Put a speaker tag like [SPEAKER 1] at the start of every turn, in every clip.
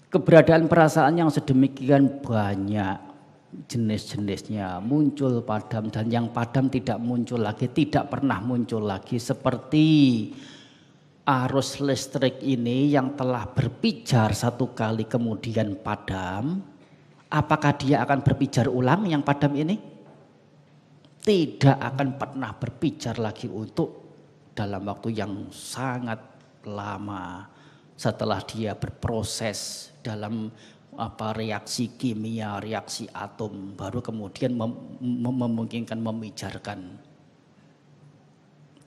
[SPEAKER 1] Keberadaan perasaan yang sedemikian banyak jenis-jenisnya muncul padam, dan yang padam tidak muncul lagi, tidak pernah muncul lagi, seperti arus listrik ini yang telah berpijar satu kali kemudian padam. Apakah dia akan berpijar ulang yang padam ini? Tidak akan pernah berpijar lagi untuk dalam waktu yang sangat lama setelah dia berproses dalam reaksi kimia, reaksi atom, baru kemudian memungkinkan memijarkan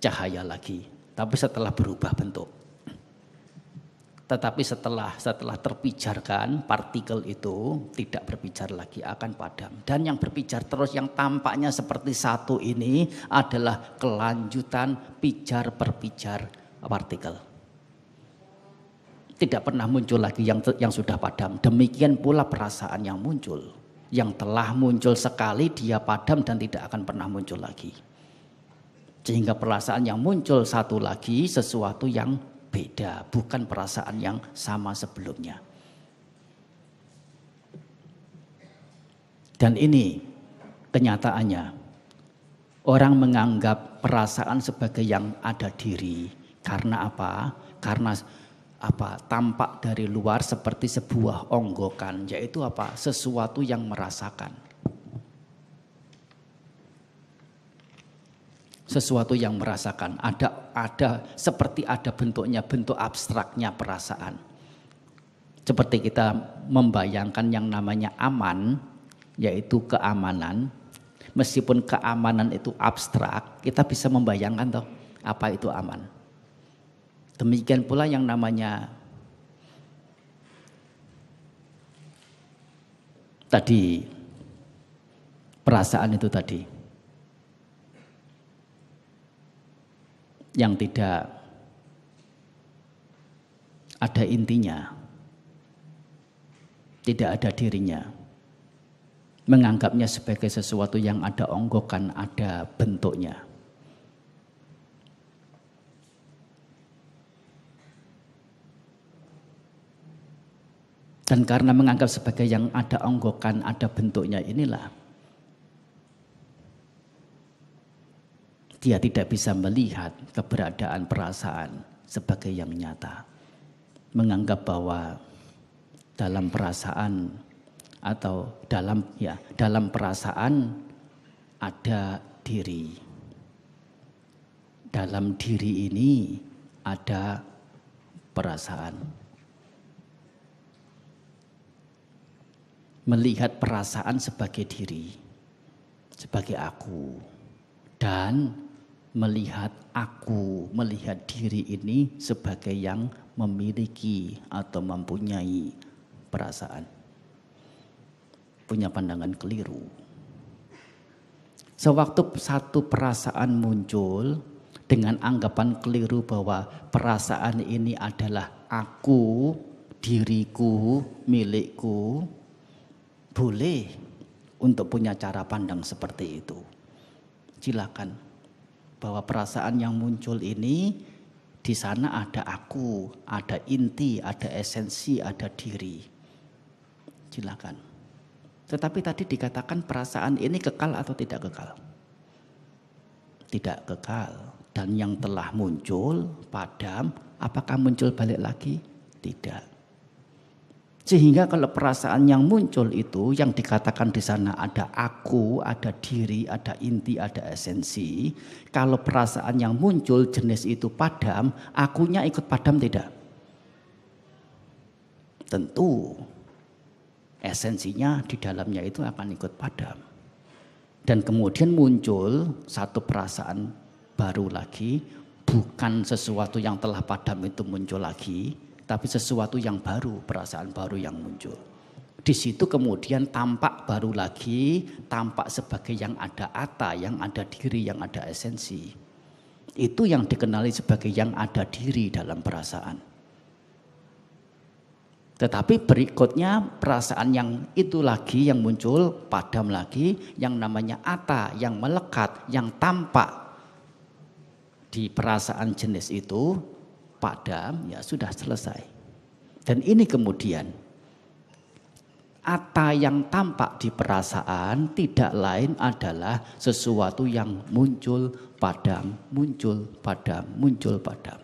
[SPEAKER 1] cahaya lagi. Tapi setelah berubah bentuk. Tetapi setelah terpijarkan, partikel itu tidak berpijar lagi, akan padam. Dan yang berpijar terus, yang tampaknya seperti satu ini adalah kelanjutan pijar berpijar partikel. Tidak pernah muncul lagi yang sudah padam. Demikian pula perasaan yang muncul. Yang telah muncul sekali dia padam dan tidak akan pernah muncul lagi. Sehingga perasaan yang muncul satu lagi sesuatu yang beda, bukan perasaan yang sama sebelumnya. Dan ini kenyataannya. Orang menganggap perasaan sebagai yang ada diri. Karena apa? Karena tampak dari luar seperti sebuah onggokan, yaitu apa? Sesuatu yang merasakan. Sesuatu yang merasakan, ada seperti ada bentuknya, bentuk abstraknya perasaan. Seperti kita membayangkan yang namanya aman, yaitu keamanan. Meskipun keamanan itu abstrak, kita bisa membayangkan toh apa itu aman. Demikian pula yang namanya tadi perasaan itu tadi. Yang tidak ada intinya, tidak ada dirinya, menganggapnya sebagai sesuatu yang ada onggokan, ada bentuknya. Dan karena menganggap sebagai yang ada onggokan, ada bentuknya inilah, dia tidak bisa melihat keberadaan perasaan sebagai yang nyata. Menganggap bahwa dalam perasaan atau dalam perasaan ada diri. Dalam diri ini ada perasaan. Melihat perasaan sebagai diri, sebagai aku, dan melihat diri ini sebagai yang memiliki atau mempunyai perasaan. Punya pandangan keliru. Sewaktu satu perasaan muncul dengan anggapan keliru bahwa perasaan ini adalah aku, diriku, milikku, boleh untuk punya cara pandang seperti itu. Silakan. Bahwa perasaan yang muncul ini di sana ada aku, ada inti, ada esensi, ada diri. Silakan. Tetapi tadi dikatakan perasaan ini kekal atau tidak kekal? Tidak kekal. Dan yang telah muncul, padam, apakah muncul balik lagi? Tidak. Sehingga kalau perasaan yang muncul itu yang dikatakan di sana ada aku, ada diri, ada inti, ada esensi. Kalau perasaan yang muncul jenis itu padam, akunya ikut padam tidak? Tentu esensinya di dalamnya itu akan ikut padam. Dan kemudian muncul satu perasaan baru lagi, bukan sesuatu yang telah padam itu muncul lagi, tapi sesuatu yang baru, perasaan baru yang muncul. Di situ kemudian tampak baru lagi, tampak sebagai yang ada ata, yang ada diri, yang ada esensi. Itu yang dikenali sebagai yang ada diri dalam perasaan. Tetapi berikutnya perasaan yang itu lagi yang muncul, padam lagi, yang namanya ata, yang melekat, yang tampak di perasaan jenis itu, padam, ya sudah selesai. Dan ini kemudian Atta yang tampak di perasaan tidak lain adalah sesuatu yang muncul, padam, muncul, padam, muncul, padam.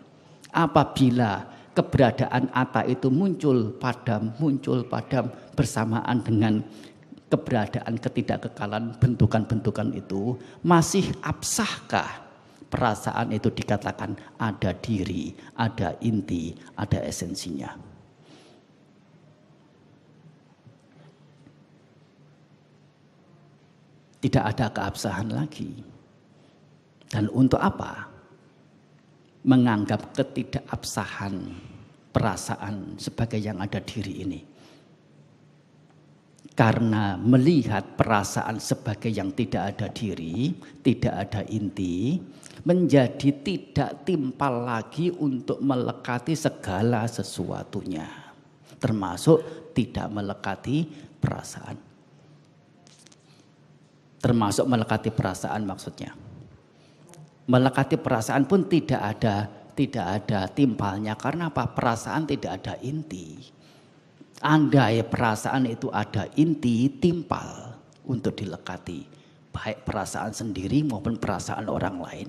[SPEAKER 1] Apabila keberadaan atta itu muncul, padam bersamaan dengan keberadaan ketidakkekalan bentukan-bentukan itu, masih absahkah perasaan itu dikatakan ada diri, ada inti, ada esensinya? Tidak ada keabsahan lagi. Dan untuk apa? Menganggap ketidakabsahan perasaan sebagai yang ada diri ini. Karena melihat perasaan sebagai yang tidak ada diri, tidak ada inti, menjadi tidak timpal lagi untuk melekati segala sesuatunya. Termasuk tidak melekati perasaan. Termasuk melekati perasaan maksudnya. Melekati perasaan pun tidak ada timpalnya. Karena apa? Perasaan tidak ada inti. Andai perasaan itu ada inti, timpal untuk dilekati. Baik perasaan sendiri maupun perasaan orang lain.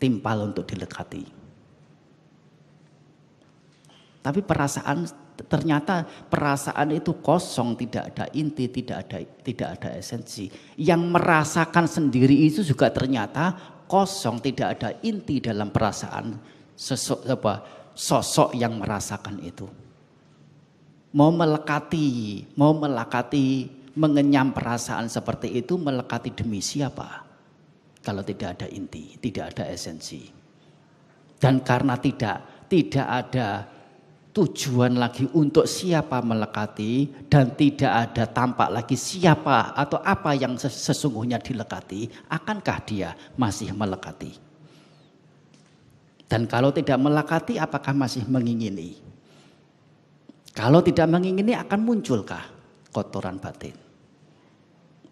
[SPEAKER 1] Timpal untuk dilekati. Tapi ternyata perasaan itu kosong, tidak ada inti, tidak ada esensi. Yang merasakan sendiri itu juga ternyata kosong, tidak ada inti dalam perasaan sosok yang merasakan itu. Mau melekati, mengenyam perasaan seperti itu, melekati demi siapa? Kalau tidak ada inti, tidak ada esensi. Dan karena tidak ada tujuan lagi untuk siapa melekati, dan tidak ada tampak lagi siapa atau apa yang sesungguhnya dilekati, akankah dia masih melekati? Dan kalau tidak melekati, apakah masih mengingini? Kalau tidak mengingini, akan munculkah kotoran batin?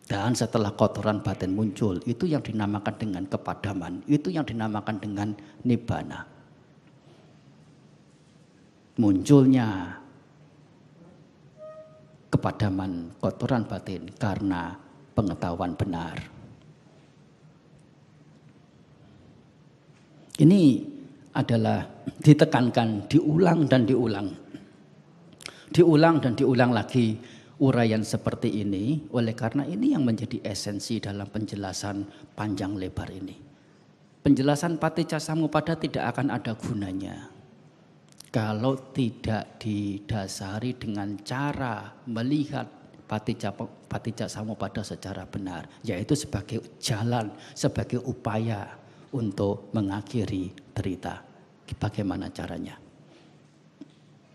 [SPEAKER 1] Dan setelah kotoran batin muncul, itu yang dinamakan dengan kepadaman, itu yang dinamakan dengan nibbana. Munculnya kepadaman kotoran batin karena pengetahuan benar. Ini adalah ditekankan, diulang dan diulang. Diulang dan diulang lagi uraian seperti ini, oleh karena ini yang menjadi esensi dalam penjelasan panjang lebar ini. Penjelasan Paticca Samuppada tidak akan ada gunanya kalau tidak didasari dengan cara melihat Paticca Samuppada secara benar, yaitu sebagai jalan, sebagai upaya untuk mengakhiri derita. Bagaimana caranya?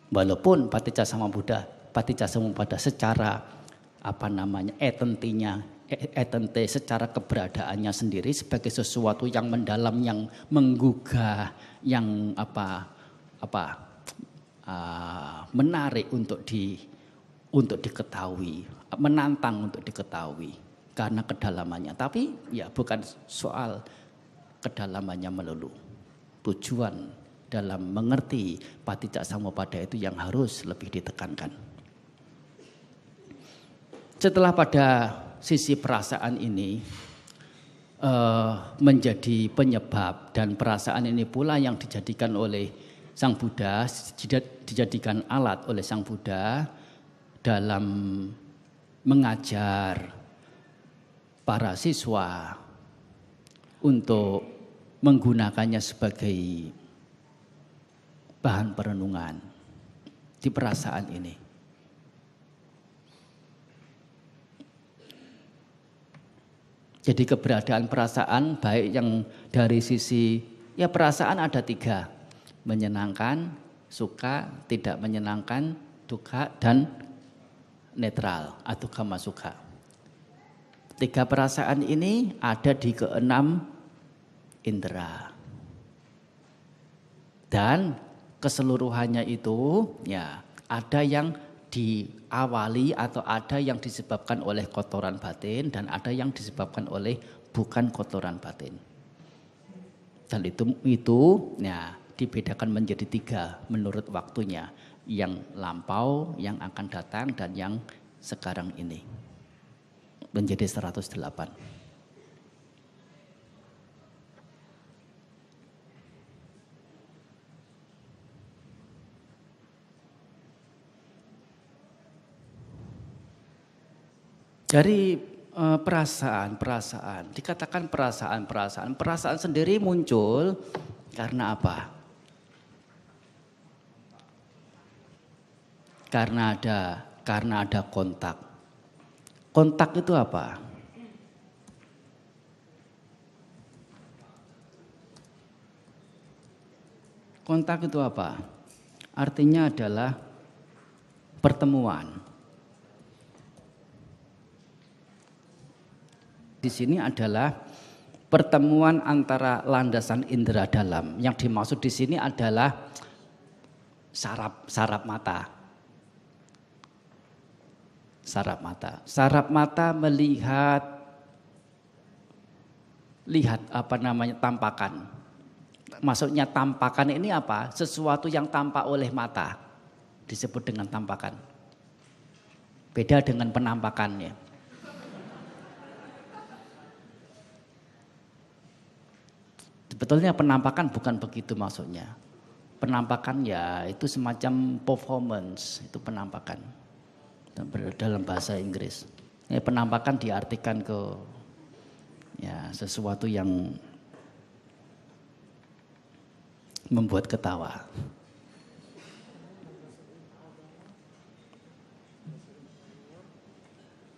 [SPEAKER 1] Walaupun Paticca Samuppada secara etente secara keberadaannya sendiri sebagai sesuatu yang mendalam, yang menggugah, yang menarik untuk diketahui, menantang untuk diketahui karena kedalamannya. Tapi ya bukan soal kedalamannya melulu. Tujuan dalam mengerti Paticca Samuppada itu yang harus lebih ditekankan. Setelah pada sisi perasaan ini menjadi penyebab, dan perasaan ini pula yang dijadikan oleh Sang Buddha, dijadikan alat oleh Sang Buddha dalam mengajar para siswa untuk menggunakannya sebagai bahan perenungan di perasaan ini. Jadi keberadaan perasaan baik yang dari sisi, ya perasaan ada 3. Menyenangkan, suka, tidak menyenangkan, duka, dan netral atau kama suka. 3 perasaan ini ada di ke-6 indera. Dan keseluruhannya itu ya ada yang diawali atau ada yang disebabkan oleh kotoran batin, dan ada yang disebabkan oleh bukan kotoran batin. Dan itu ya dibedakan menjadi 3 menurut waktunya. yang lampau, yang akan datang, dan yang sekarang ini. Menjadi 108. Dari perasaan, dikatakan perasaan sendiri muncul karena apa? Karena ada kontak. Kontak itu apa? Kontak itu apa? Artinya adalah pertemuan. Di sini adalah pertemuan antara landasan indera dalam. Yang dimaksud di sini adalah saraf mata. Saraf mata melihat tampakan. Maksudnya tampakan ini apa? Sesuatu yang tampak oleh mata disebut dengan tampakan. Beda dengan penampakannya. Sebetulnya penampakan bukan begitu maksudnya. Penampakan ya itu semacam performance, itu penampakan dalam bahasa Inggris. Penampakan diartikan ke sesuatu yang membuat ketawa.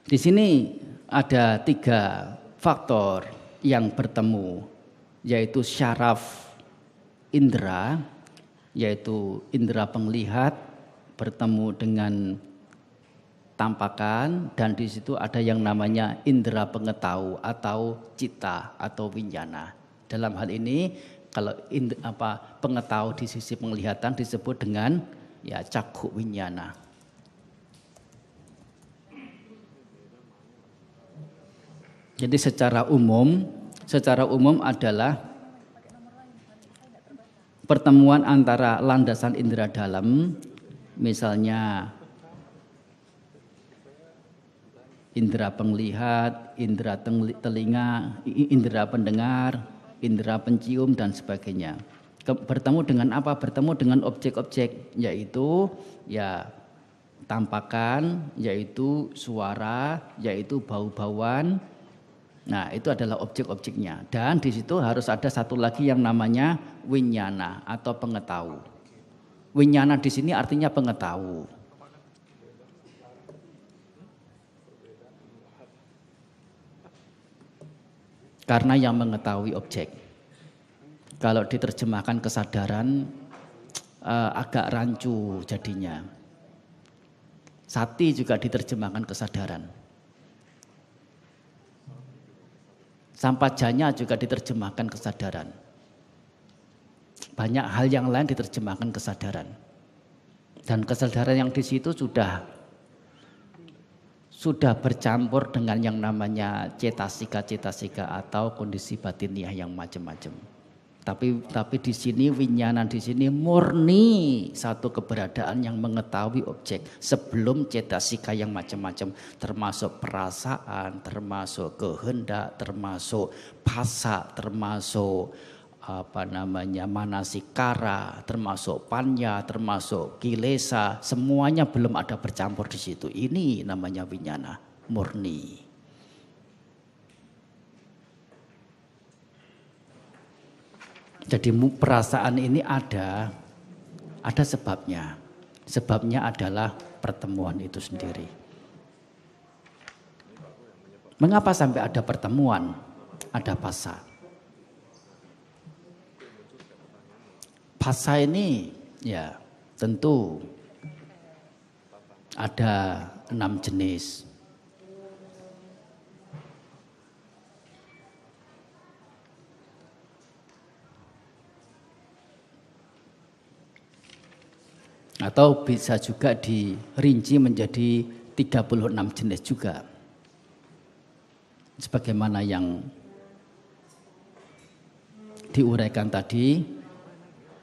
[SPEAKER 1] Di sini ada 3 faktor yang bertemu, yaitu syaraf indera, yaitu indera penglihat bertemu dengan tampakan, dan di situ ada yang namanya indera pengetahu atau cita atau winyana. Dalam hal ini kalau pengetahu di sisi penglihatan disebut dengan cakku winyana. Jadi secara umum adalah pertemuan antara landasan indera dalam, misalnya indera penglihat, indera telinga, indera pendengar, indera pencium dan sebagainya. Bertemu dengan apa? Bertemu dengan objek-objek, yaitu tampakan, yaitu suara, yaitu bau-bauan. Nah, itu adalah objek-objeknya. Dan di situ harus ada satu lagi yang namanya winyana atau pengetahu. Winyana di sini artinya pengetahu. Karena yang mengetahui objek. Kalau diterjemahkan kesadaran agak rancu jadinya. Sati juga diterjemahkan kesadaran. Sampajanya juga diterjemahkan kesadaran. Banyak hal yang lain diterjemahkan kesadaran. Dan kesadaran yang di situ sudah bercampur dengan yang namanya cetasika atau kondisi batiniah yang macam-macam. Tapi di sini winyana di sini murni satu keberadaan yang mengetahui objek sebelum cetasika yang macam-macam, termasuk perasaan, termasuk kehendak, termasuk phasa, termasuk manasikara, termasuk panya, termasuk kilesa, semuanya belum ada bercampur di situ. Ini namanya winyana murni. Jadi perasaan ini ada sebabnya. Sebabnya adalah pertemuan itu sendiri. Mengapa sampai ada pertemuan? Ada phasa. Phasa ini tentu ada 6 jenis. Atau bisa juga dirinci menjadi 36 jenis juga. Sebagaimana yang diuraikan tadi,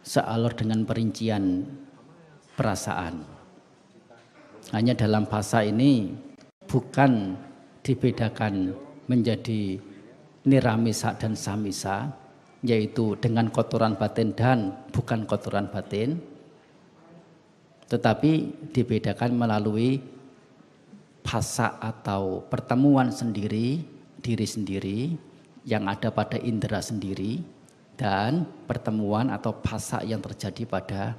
[SPEAKER 1] sealur dengan perincian perasaan. Hanya dalam bahasa ini bukan dibedakan menjadi niramisa dan samisa, yaitu dengan kotoran batin dan bukan kotoran batin, tetapi dibedakan melalui phasa atau pertemuan sendiri, diri sendiri yang ada pada indera sendiri, dan pertemuan atau phasa yang terjadi pada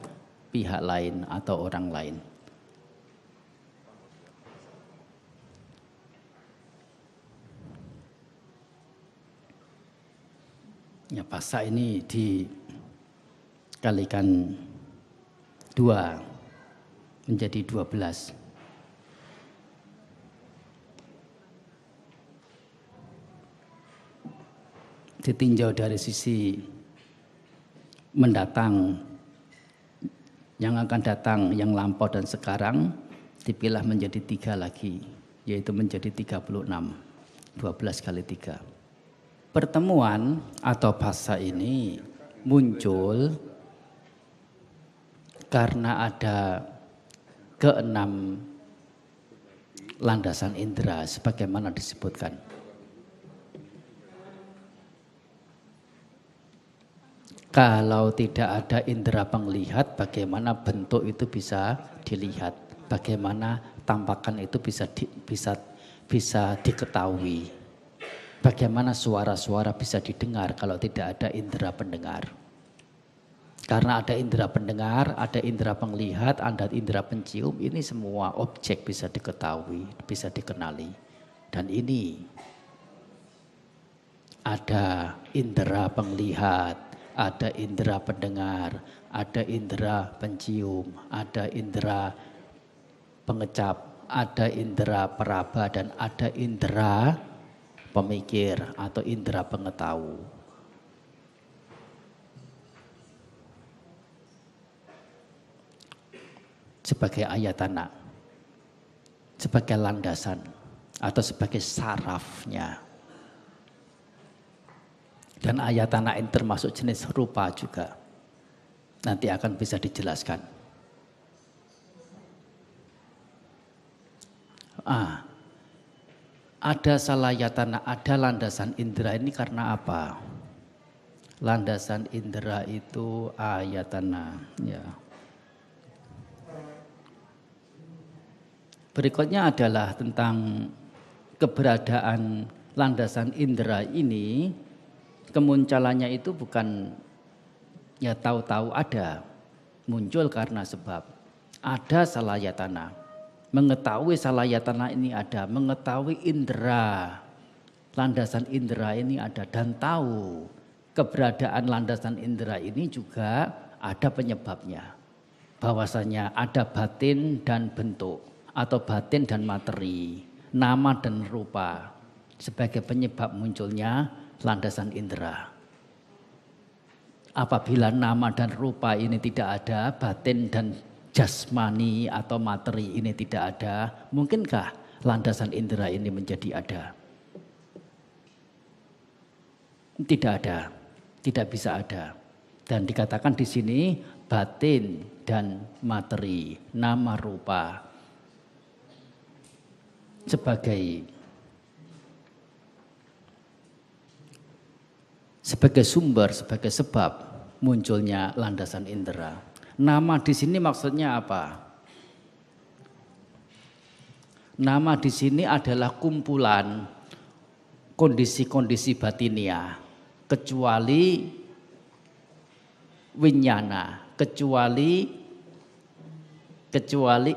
[SPEAKER 1] pihak lain atau orang lain. Ya, phasa ini dikalikan 2 menjadi 12. Ditinjau dari sisi mendatang, yang akan datang, yang lampau dan sekarang, dipilah menjadi 3 lagi, yaitu menjadi 36, 12 kali 3. Pertemuan atau phasa ini muncul karena ada keenam landasan indera sebagaimana disebutkan. Kalau tidak ada indera penglihat, bagaimana bentuk itu bisa dilihat, bagaimana tampakan itu bisa diketahui. Bagaimana suara-suara bisa didengar kalau tidak ada indera pendengar. Karena ada indera pendengar, ada indera penglihat, ada indera pencium, ini semua objek bisa diketahui, bisa dikenali. Dan ini ada indera penglihat, ada indera pendengar, ada indera pencium, ada indera pengecap, ada indera peraba, dan ada indera pemikir atau indera pengetahu. Sebagai ayatana, sebagai landasan atau sebagai sarafnya. Dan ayatana ini termasuk jenis rupa juga. Nanti akan bisa dijelaskan. Ada salayatana, ada landasan indera ini karena apa? Landasan indera itu ayatana. Ya. Berikutnya adalah tentang keberadaan landasan indera ini. Kemunculannya itu bukan ya tahu-tahu ada, muncul karena sebab ada salayatana. Mengetahui salayatana ini ada, mengetahui indera, landasan indera ini ada, dan tahu keberadaan landasan indera ini juga ada penyebabnya. Bahwasanya ada batin dan bentuk, atau batin dan materi, nama dan rupa sebagai penyebab munculnya landasan indera. Apabila nama dan rupa ini tidak ada, batin dan jasmani atau materi ini tidak ada, mungkinkah landasan indera ini menjadi ada? Tidak ada, tidak bisa ada. Dan dikatakan di sini batin dan materi, nama rupa sebagai sumber, sebagai sebab munculnya landasan indera. Nama di sini maksudnya apa? Nama di sini adalah kumpulan kondisi-kondisi batinia, kecuali winyana, kecuali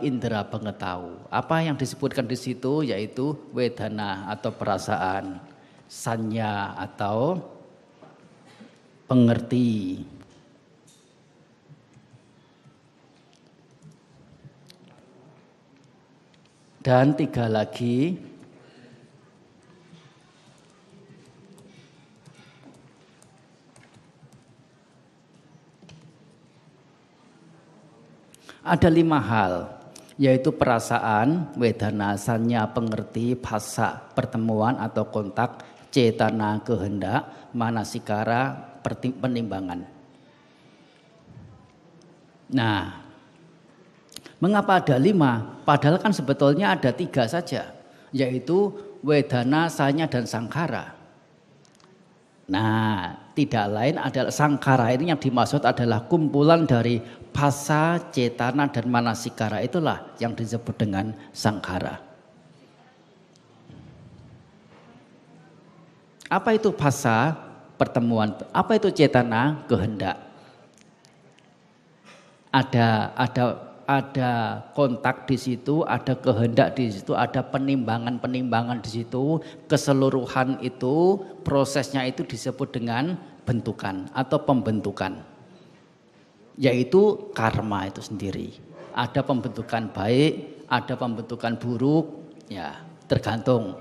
[SPEAKER 1] indera pengetahu. Apa yang disebutkan di situ yaitu wedana atau perasaan, sanya atau pengerti. Dan 3 lagi, ada 5 hal, yaitu perasaan, wedana, sanya, pengerti, phasa, pertemuan atau kontak, cetana, kehendak, manasikara, penimbangan. Nah, Mengapa ada 5? Padahal kan sebetulnya ada 3 saja, yaitu wedana, sanya, dan sangkara. Nah, tidak lain adalah sangkara ini yang dimaksud adalah kumpulan dari phassa, cetana, dan manasikara. Itulah yang disebut dengan sangkara. Apa itu phassa? Pertemuan. Apa itu cetana? Kehendak. Ada kontak di situ, ada kehendak di situ, ada penimbangan di situ. Keseluruhan itu, prosesnya itu disebut dengan bentukan atau pembentukan. Yaitu karma itu sendiri. Ada pembentukan baik, ada pembentukan buruk, ya tergantung.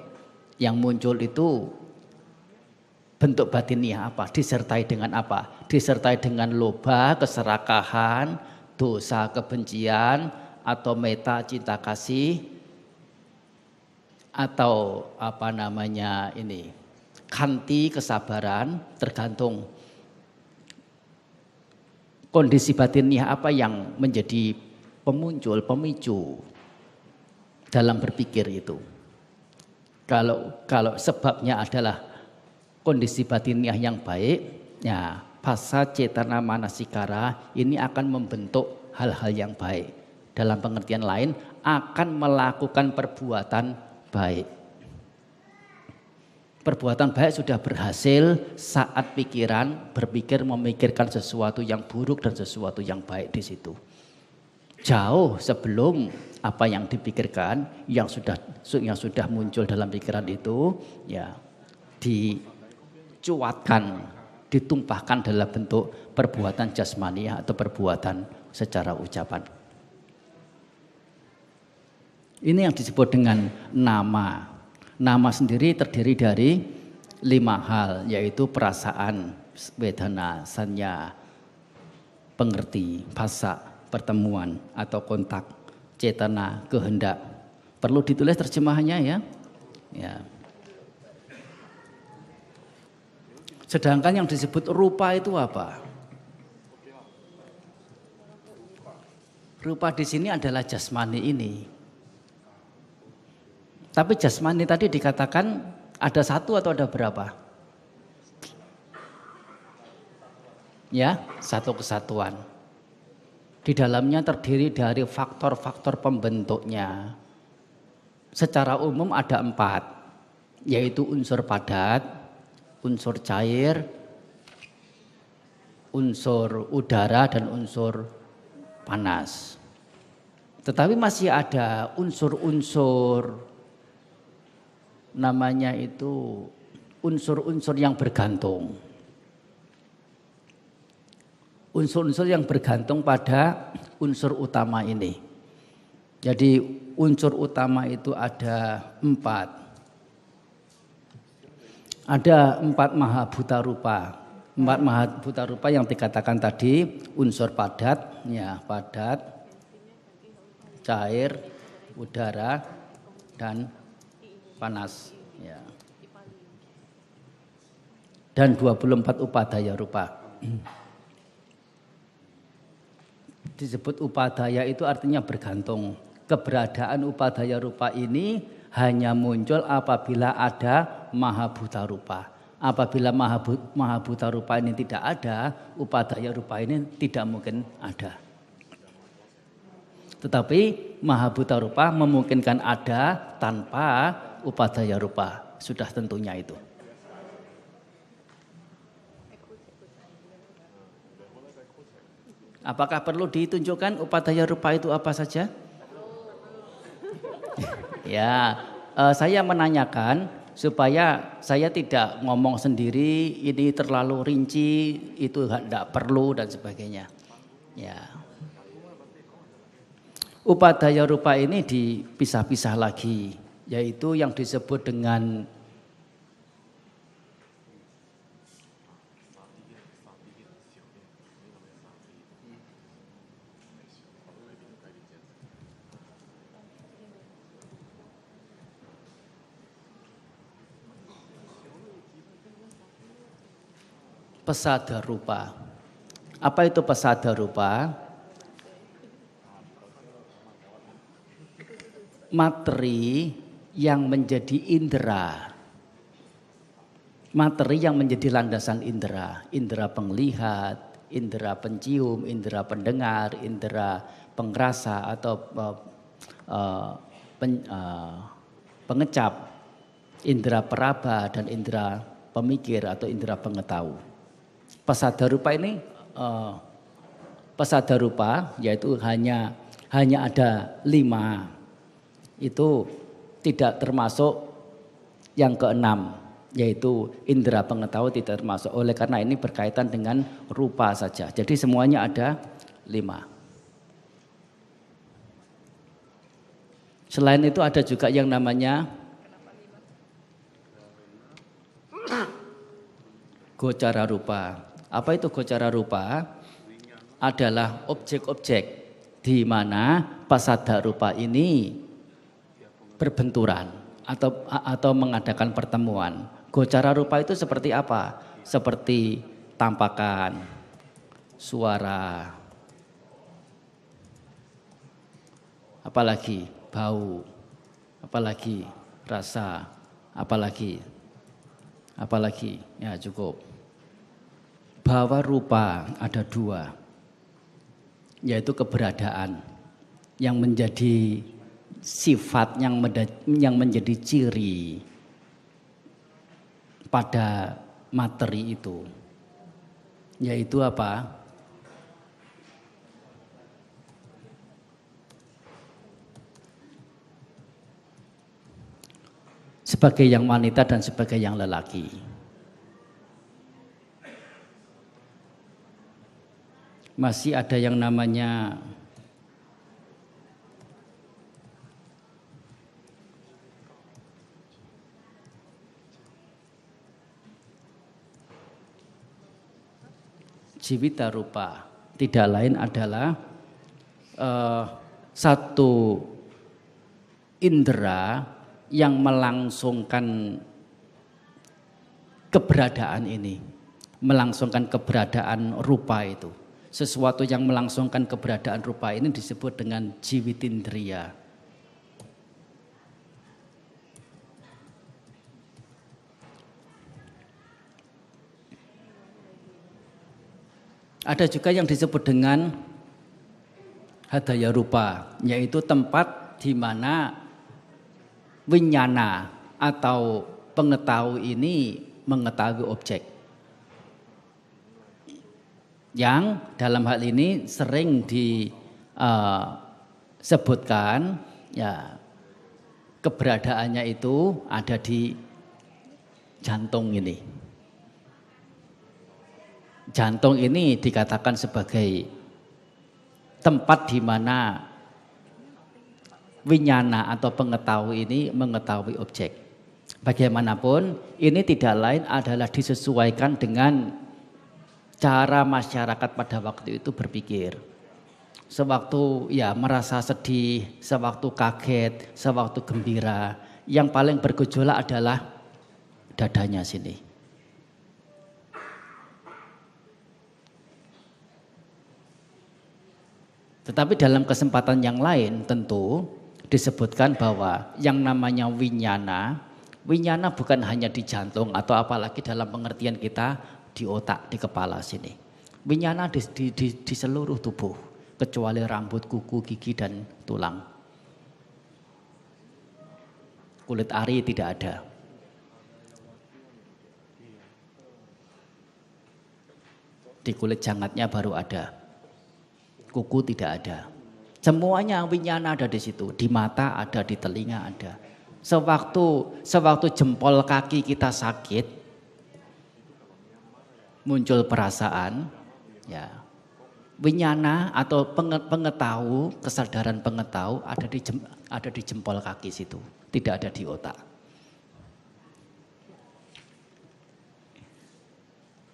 [SPEAKER 1] Yang muncul itu bentuk batinnya apa? Disertai dengan apa? Disertai dengan loba, keserakahan, dosa, kebencian, atau meta, cinta kasih, atau apa namanya ini, khanti, kesabaran, tergantung kondisi batinnya apa yang menjadi pemuncul, pemicu dalam berpikir itu. Kalau sebabnya adalah kondisi batiniah yang baik, ya phassa, cetana, manasikara ini akan membentuk hal-hal yang baik. Dalam pengertian lain akan melakukan perbuatan baik. Perbuatan baik sudah berhasil saat pikiran berpikir memikirkan sesuatu yang buruk dan sesuatu yang baik di situ. Jauh sebelum apa yang dipikirkan yang sudah muncul dalam pikiran itu ya dicuatkan, ditumpahkan dalam bentuk perbuatan jasmaniah atau perbuatan secara ucapan. Ini yang disebut dengan nama. Nama sendiri terdiri dari 5 hal, yaitu perasaan, wedana, sanya, pengerti, phassa, pertemuan atau kontak, cetana, kehendak. Perlu ditulis terjemahannya ya. Ya. Sedangkan yang disebut rupa itu apa? Rupa di sini adalah jasmani ini. Tapi jasmani tadi dikatakan ada 1 atau ada berapa? Ya, 1 kesatuan. Di dalamnya terdiri dari faktor-faktor pembentuknya. Secara umum ada 4, yaitu unsur padat, unsur cair, unsur udara, dan unsur panas. Tetapi masih ada unsur-unsur, namanya itu unsur-unsur yang bergantung. Unsur-unsur yang bergantung pada unsur utama ini. Jadi unsur utama itu ada 4. Ada 4 mahabhuta rupa. 4 mahabhuta rupa yang dikatakan tadi unsur padat, ya padat, cair, udara, dan panas. Ya. Dan 24 upadaya rupa. Disebut upadaya itu artinya bergantung. Keberadaan upadaya rupa ini hanya muncul apabila ada mahabhuta rupa. Apabila mahabhuta rupa ini tidak ada, upadaya rupa ini tidak mungkin ada. Tetapi mahabhuta rupa memungkinkan ada tanpa upadaya rupa. Sudah tentunya itu. Apakah perlu ditunjukkan upadaya rupa itu apa saja? Ya, saya menanyakan supaya saya tidak ngomong sendiri, ini terlalu rinci, itu tidak perlu dan sebagainya. Ya. Upadaya rupa ini dipisah-pisah lagi, yaitu yang disebut dengan pesada rupa. Apa itu pesada rupa? materi yang menjadi indera. Materi yang menjadi landasan indera. Indera penglihat, indera pencium, indera pendengar, indera pengrasa atau pengecap, indera peraba dan indera pemikir atau indera pengetahu. Pasada rupa ini pasada rupa yaitu hanya ada 5. Itu tidak termasuk yang keenam, yaitu indera pengetahuan tidak termasuk. Oleh karena ini berkaitan dengan rupa saja. Jadi semuanya ada 5. Selain itu ada juga yang namanya gocara rupa. Apa itu gocara rupa? Adalah objek-objek di mana pasada rupa ini berbenturan atau mengadakan pertemuan. Gocara rupa itu seperti apa? Seperti tampakan, suara, apalagi bau, apalagi rasa, apalagi ya cukup. Bahwa rupa ada 2, yaitu keberadaan yang menjadi sifat yang menjadi ciri pada materi itu, yaitu apa? Sebagai yang wanita dan sebagai yang lelaki. Masih ada yang namanya jiwita rupa. Tidak lain adalah satu indera yang melangsungkan keberadaan ini, melangsungkan keberadaan rupa itu. Sesuatu yang melangsungkan keberadaan rupa ini disebut dengan jiwitindriya. Ada juga yang disebut dengan hadaya rupa, yaitu tempat di mana winyana atau pengetahui ini mengetahui objek. Yang dalam hal ini sering disebutkan ya keberadaannya itu ada di jantung ini. Jantung ini dikatakan sebagai tempat di mana winyana atau pengetahui ini mengetahui objek. Bagaimanapun ini tidak lain adalah disesuaikan dengan cara masyarakat pada waktu itu berpikir. Sewaktu ya merasa sedih, sewaktu kaget, sewaktu gembira, yang paling bergejolak adalah dadanya sini. Tetapi dalam kesempatan yang lain tentu disebutkan bahwa yang namanya winyana bukan hanya di jantung atau apalagi dalam pengertian kita di otak, di kepala sini. Winyana di seluruh tubuh, kecuali rambut, kuku, gigi, dan tulang. Kulit ari tidak ada. Di kulit jangatnya baru ada. Kuku tidak ada. Semuanya winyana ada di situ. Di mata ada, di telinga ada. Sewaktu jempol kaki kita sakit, muncul perasaan, ya, winyana atau pengetahu, kesadaran pengetahu ada di jempol kaki situ, tidak ada di otak.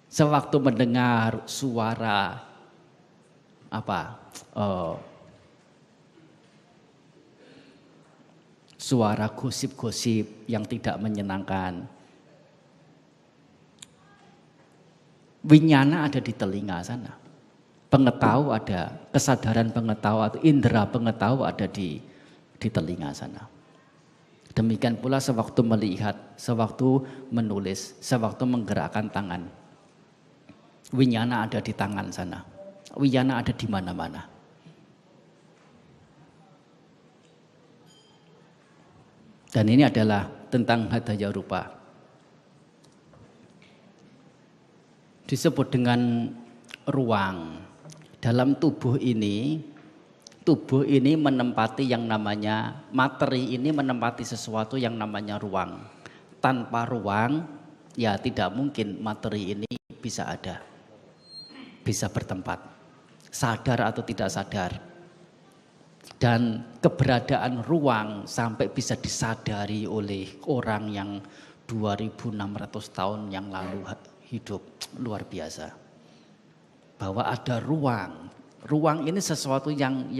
[SPEAKER 1] Sewaktu mendengar suara suara gosip-gosip yang tidak menyenangkan, winyana ada di telinga sana. Pengetahu ada, kesadaran pengetahu atau indera pengetahu ada di di telinga sana. Demikian pula sewaktu melihat, sewaktu menulis, sewaktu menggerakkan tangan. Winyana ada di tangan sana. Winyana ada di mana-mana. Dan ini adalah tentang hadaya rupa. Disebut dengan ruang. Dalam tubuh ini menempati yang namanya materi, ini menempati sesuatu yang namanya ruang. Tanpa ruang, ya tidak mungkin materi ini bisa ada, bisa bertempat, sadar atau tidak sadar. Dan keberadaan ruang sampai bisa disadari oleh orang yang 2600 tahun yang lalu hidup, luar biasa. Bahwa ada ruang. Ruang ini sesuatu yang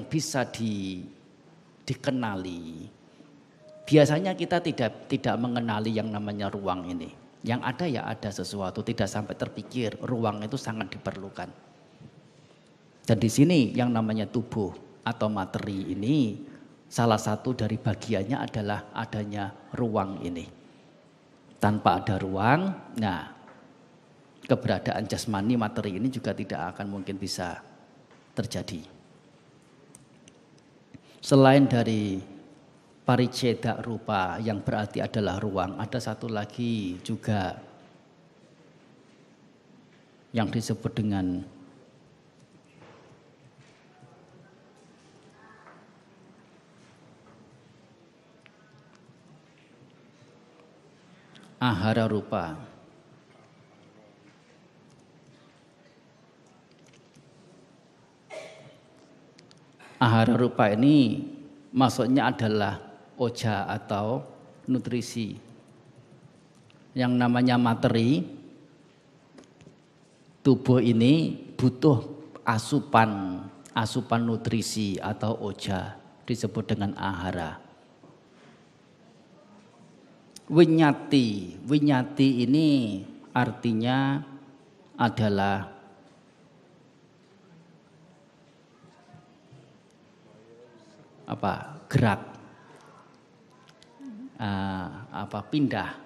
[SPEAKER 1] bisa dikenali. Biasanya kita tidak mengenali yang namanya ruang ini. Yang ada ya ada sesuatu, tidak sampai terpikir ruang itu sangat diperlukan. Dan di sini yang namanya tubuh atau materi ini salah satu dari bagiannya adalah adanya ruang ini. Tanpa ada ruang, nah keberadaan jasmani materi ini juga tidak akan mungkin bisa terjadi. Selain dari pariceda rupa yang berarti adalah ruang, ada satu lagi juga yang disebut dengan ahara rupa. Ahara rupa ini maksudnya adalah oja atau nutrisi. Yang namanya materi, tubuh ini butuh asupan nutrisi atau oja, disebut dengan ahara. Winyati ini artinya adalah gerak,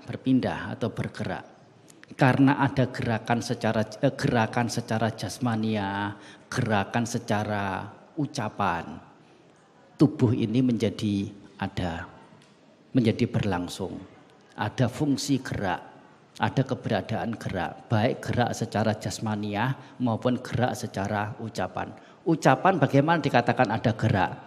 [SPEAKER 1] berpindah atau bergerak. Karena ada gerakan secara jasmania, gerakan secara ucapan, tubuh ini menjadi berlangsung. Ada fungsi gerak, ada keberadaan gerak, baik gerak secara jasmania maupun gerak secara ucapan. Ucapan bagaimana dikatakan ada gerak?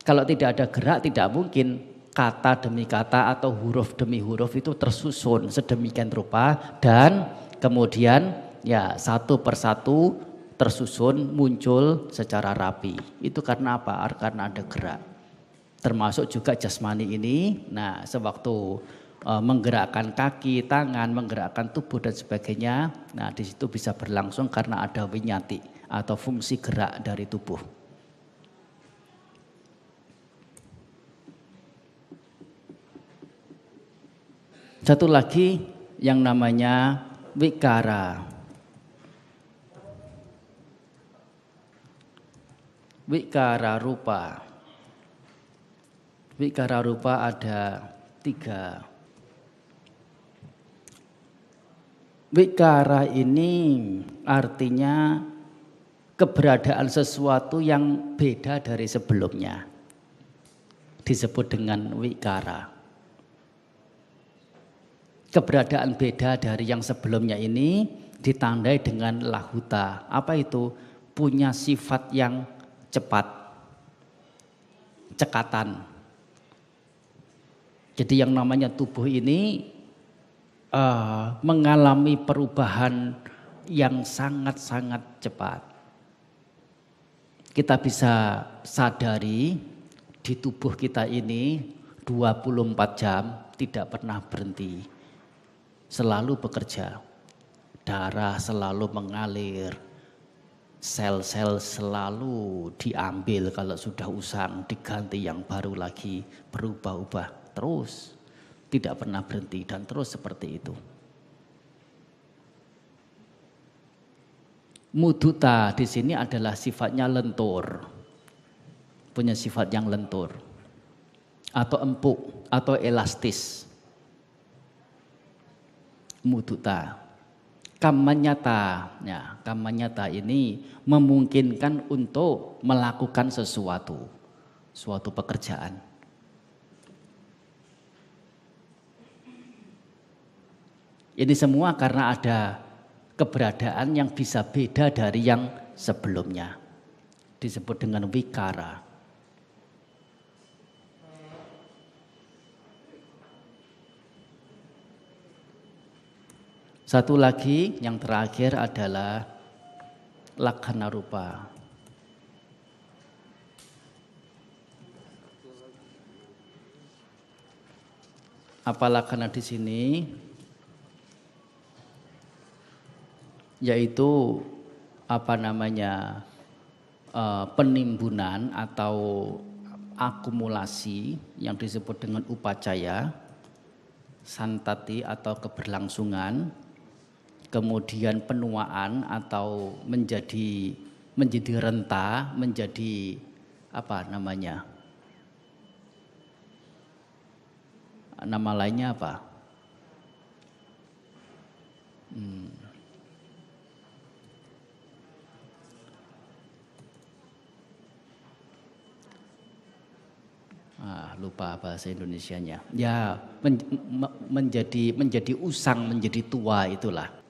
[SPEAKER 1] Kalau tidak ada gerak tidak mungkin kata demi kata atau huruf demi huruf itu tersusun sedemikian rupa dan kemudian ya satu persatu tersusun muncul secara rapi. Itu karena apa? Karena ada gerak. Termasuk juga jasmani ini. Nah, sewaktu menggerakkan kaki, tangan, menggerakkan tubuh dan sebagainya. Nah, di situ bisa berlangsung karena ada winyati atau fungsi gerak dari tubuh. Satu lagi yang namanya wikara. Wikara rupa. Wikara rupa ada 3. Wikara ini artinya keberadaan sesuatu yang beda dari sebelumnya. Disebut dengan wikara. Keberadaan beda dari yang sebelumnya ini ditandai dengan lahuta. Apa itu? Punya sifat yang cepat, cekatan. Jadi yang namanya tubuh ini mengalami perubahan yang sangat-sangat cepat. Kita bisa sadari di tubuh kita ini 24 jam tidak pernah berhenti. Selalu bekerja. Darah selalu mengalir. Sel-sel selalu diambil kalau sudah usang, diganti yang baru lagi, berubah-ubah terus. Tidak pernah berhenti dan terus seperti itu. Muduta di sini adalah sifatnya lentur. punya sifat yang lentur atau empuk atau elastis. Muduta. Kamanyata, ya, kamanyata ini memungkinkan untuk melakukan suatu pekerjaan. Ini semua karena ada keberadaan yang bisa beda dari yang sebelumnya. Disebut dengan wikara. Satu lagi yang terakhir adalah laksana rupa. Apa laksana di sini? Yaitu penimbunan atau akumulasi yang disebut dengan upacaya, santati atau keberlangsungan, kemudian penuaan atau menjadi renta, menjadi nama lainnya apa? Lupa bahasa Indonesianya. Ya, menjadi usang, menjadi tua itulah.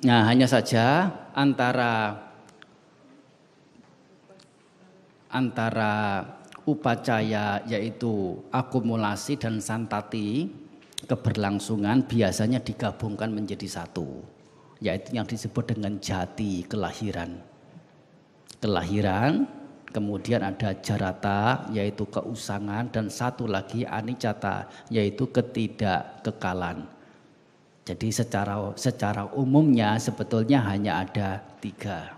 [SPEAKER 1] Nah, hanya saja antara upacaya yaitu akumulasi dan santati keberlangsungan biasanya digabungkan menjadi satu, yaitu yang disebut dengan jati, kelahiran, kemudian ada jarata yaitu keusangan, dan satu lagi anicata yaitu ketidakkekalan. Jadi secara umumnya sebetulnya hanya ada 3.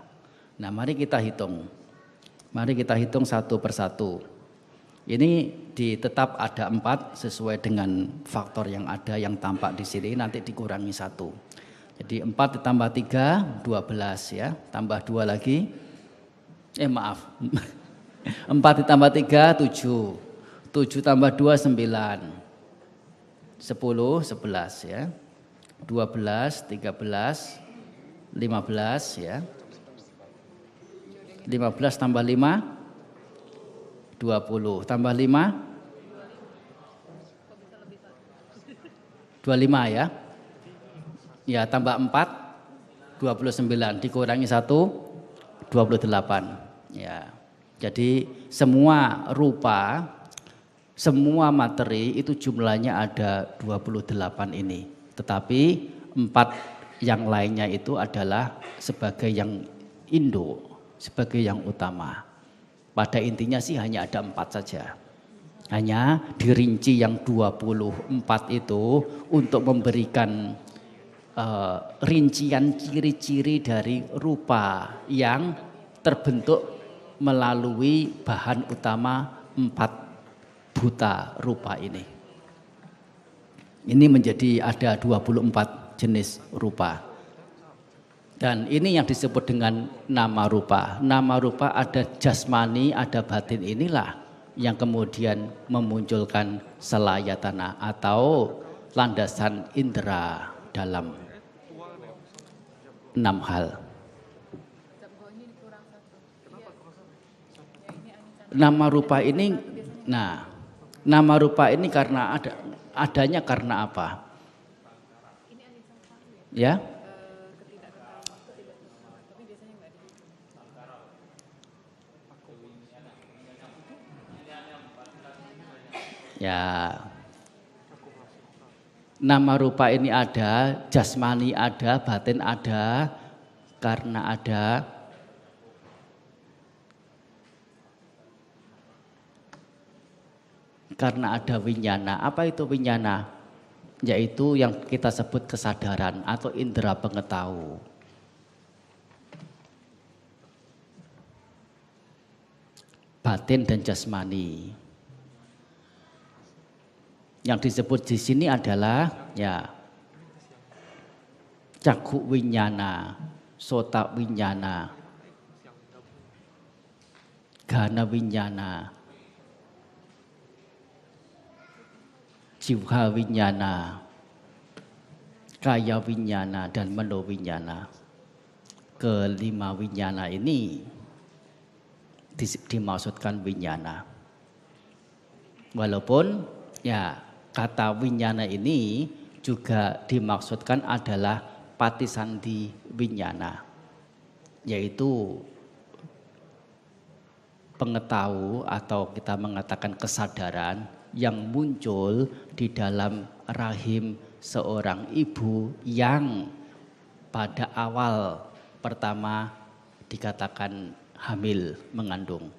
[SPEAKER 1] Nah, mari kita hitung satu persatu. Ini tetap ada 4 sesuai dengan faktor yang ada yang tampak di sini, nanti dikurangi 1. Jadi 4 ditambah 3, 12 ya, tambah 2 lagi. 4 ditambah 3, 7. 7 tambah 2, 9. 10, 11 ya. 12, 13, 15 ya. 15 tambah 5, 20. Tambah 5, 25 ya. Ya, tambah 4, 29. Dikurangi 1, 28. Ya. Jadi semua rupa, semua materi itu jumlahnya ada 28 ini. Tetapi 4 yang lainnya itu adalah sebagai yang indo, sebagai yang utama. Pada intinya sih hanya ada 4 saja. Hanya dirinci yang 24 itu untuk memberikan rincian ciri-ciri dari rupa yang terbentuk melalui bahan utama 4 buta rupa ini. Ini menjadi ada 24 jenis rupa. Dan ini yang disebut dengan nama rupa. Nama rupa ada jasmani, ada batin, inilah yang kemudian memunculkan selayatana atau landasan indera dalam 6 hal. Nama rupa ini, nama rupa ini karena adanya karena apa? Ya? Ya. Nama rupa ini ada, jasmani ada, batin ada, karena ada winyana. Apa itu winyana? Yaitu yang kita sebut kesadaran atau indera pengetahu. Batin dan jasmani. Yang disebut di sini adalah ya caku winyana, sota winyana, gana winyana, jiwa winyana, kaya winyana, dan mano winyana. Kelima winyana ini dimaksudkan winyana. Walaupun ya kata winyana ini juga dimaksudkan adalah patisandi winyana, yaitu pengetahu atau kita mengatakan kesadaran yang muncul di dalam rahim seorang ibu yang pada awal pertama dikatakan hamil mengandung.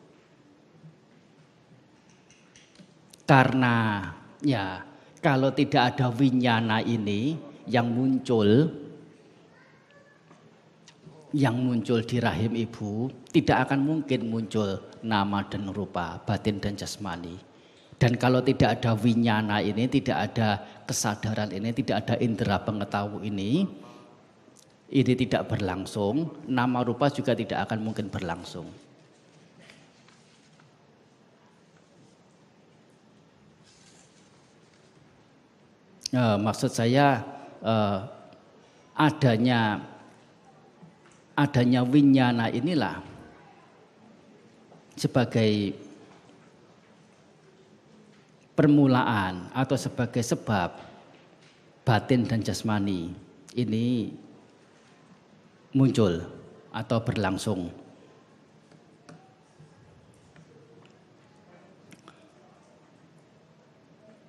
[SPEAKER 1] Karena ya kalau tidak ada winyana ini yang muncul di rahim ibu, tidak akan mungkin muncul nama dan rupa, batin dan jasmani. Dan kalau tidak ada winyana ini, tidak ada kesadaran ini, tidak ada indera pengetahuan ini tidak berlangsung, nama rupa juga tidak akan mungkin berlangsung. Maksud saya adanya winyana inilah sebagai permulaan atau sebagai sebab batin dan jasmani ini muncul atau berlangsung.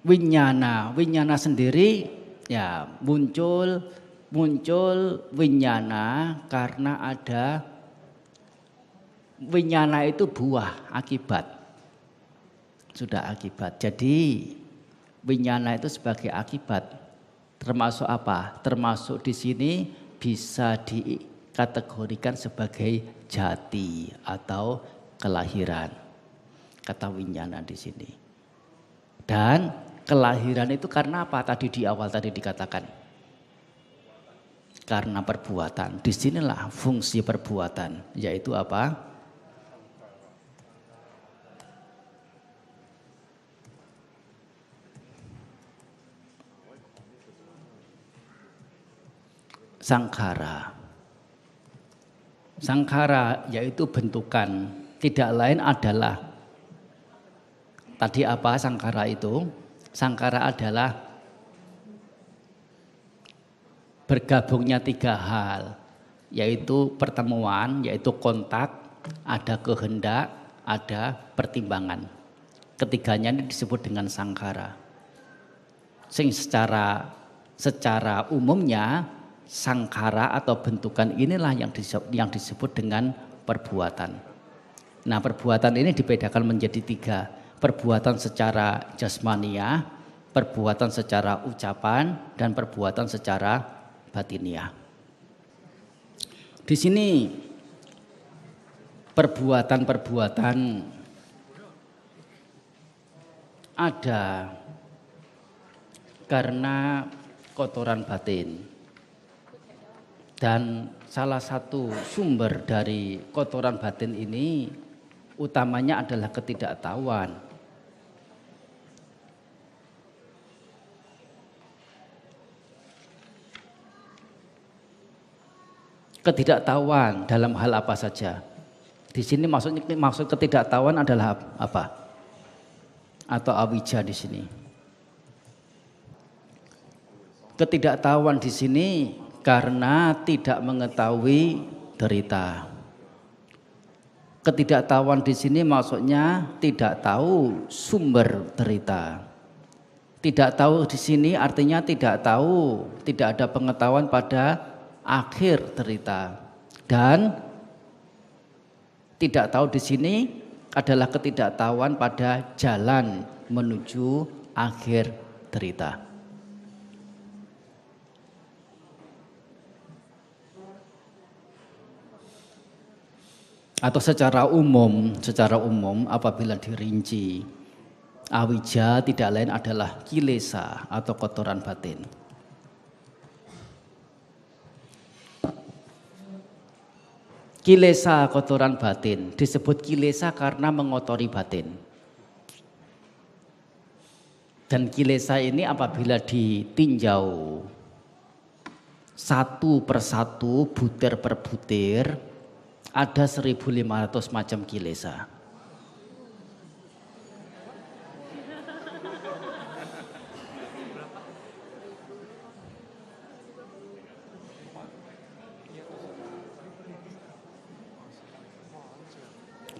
[SPEAKER 1] Winyana sendiri ya muncul winyana karena ada winyana itu buah akibat. Sudah akibat. Jadi winyana itu sebagai akibat. Termasuk apa? Termasuk di sini bisa dikategorikan sebagai jati atau kelahiran. Kata winyana di sini. Dan kelahiran itu karena apa? Tadi di awal tadi dikatakan. Karena perbuatan. Disinilah fungsi perbuatan. Yaitu apa? Sangkhara. Sangkhara yaitu bentukan, tidak lain adalah tadi apa sangkhara itu? Sangkhara adalah bergabungnya tiga hal, yaitu pertemuan, yaitu kontak, ada kehendak, ada pertimbangan. Ketiganya ini disebut dengan sangkhara. Sing secara umumnya sangkhara atau bentukan inilah yang disebut dengan perbuatan. Nah, perbuatan ini dibedakan menjadi tiga. Perbuatan secara jasmaniah, perbuatan secara ucapan, dan perbuatan secara batiniah. Di sini perbuatan-perbuatan ada karena kotoran batin. Dan salah satu sumber dari kotoran batin ini utamanya adalah ketidaktahuan. Ketidaktahuan dalam hal apa saja. Di sini maksud ketidaktahuan adalah apa? Atau awija di sini. Ketidaktahuan di sini karena tidak mengetahui derita. Ketidaktahuan di sini maksudnya tidak tahu sumber derita. Tidak tahu di sini artinya tidak tahu, tidak ada pengetahuan pada akhir derita. Dan tidak tahu di sini adalah ketidaktahuan pada jalan menuju akhir derita. Atau secara umum apabila dirinci, awija tidak lain adalah kilesa atau kotoran batin. Kilesa kotoran batin, disebut kilesa karena mengotori batin. Dan kilesa ini apabila ditinjau satu persatu, butir per butir, ada 1.500 macam kilesa.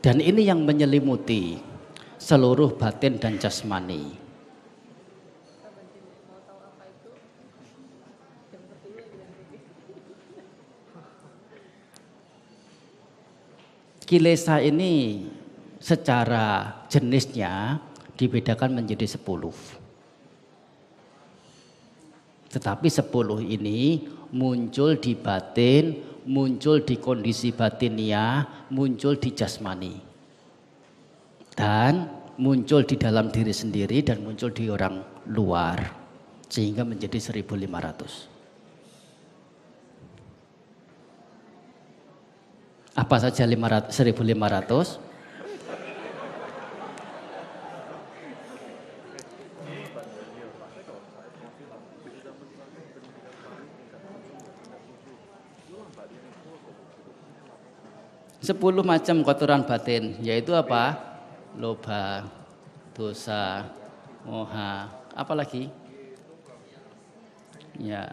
[SPEAKER 1] Dan ini yang menyelimuti seluruh batin dan jasmani. Kilesa ini secara jenisnya dibedakan menjadi 10. Tetapi 10 ini muncul di batin, muncul di kondisi batiniah, muncul di jasmani. Dan muncul di dalam diri sendiri dan muncul di orang luar. Sehingga menjadi 1.500. Apa saja 1.500? Sepuluh macam kotoran batin, yaitu apa? Loba, dosa, moha, apa lagi? Ya,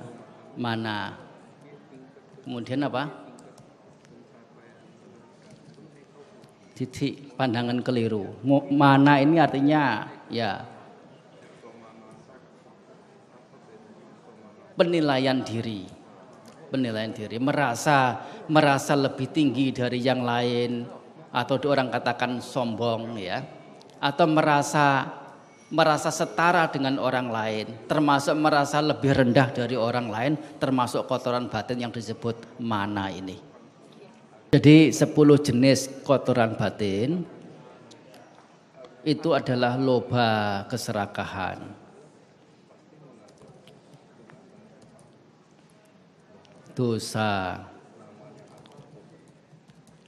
[SPEAKER 1] mana. Kemudian apa? Titik pandangan keliru. Mana ini artinya ya penilaian diri. Penilaian diri, merasa lebih tinggi dari yang lain, atau orang katakan sombong ya, atau merasa setara dengan orang lain, termasuk merasa lebih rendah dari orang lain, termasuk kotoran batin yang disebut mana ini. Jadi 10 jenis kotoran batin itu adalah loba keserakahan, dosa,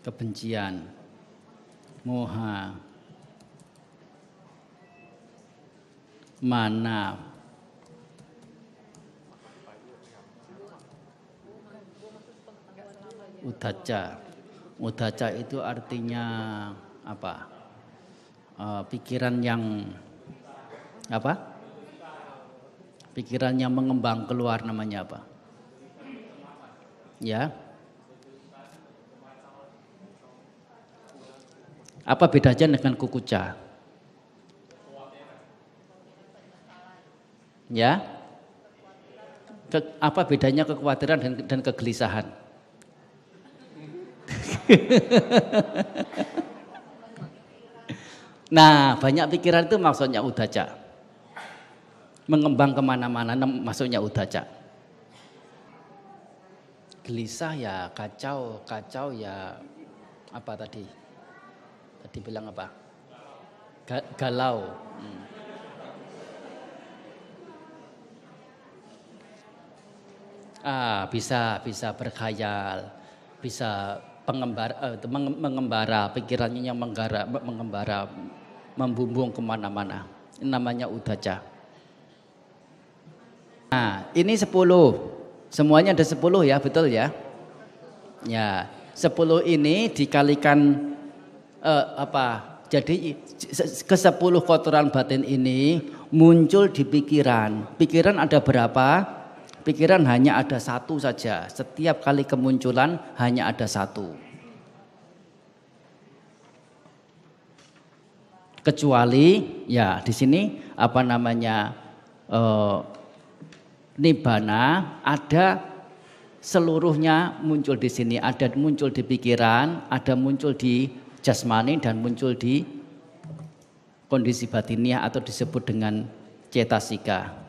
[SPEAKER 1] kebencian, moha, mana, udaca. Udaca itu artinya apa? Pikiran yang apa? Pikiran yang mengembang keluar, namanya apa? Ya. Apa bedanya dengan kukuca? Ya. Apa bedanya kekhawatiran dan kegelisahan? Nah, banyak pikiran itu maksudnya udaca. Mengembang kemana-mana maksudnya udaca. Gelisah ya kacau ya apa tadi? Tadi bilang apa? Galau. Bisa berkhayal, bisa mengembara, pikirannya yang mengembara, membumbung kemana-mana. Ini namanya udaca. Nah, ini 10. Semuanya ada 10 ya, betul ya? Ya, 10 ini dikalikan jadi ke-10 kotoran batin ini muncul di pikiran. Pikiran ada berapa? Pikiran hanya ada 1 saja. Setiap kali kemunculan hanya ada 1. Kecuali ya di sini apa namanya nibbana ada seluruhnya muncul di sini. Ada muncul di pikiran, ada muncul di jasmani dan muncul di kondisi batiniah atau disebut dengan cetasika.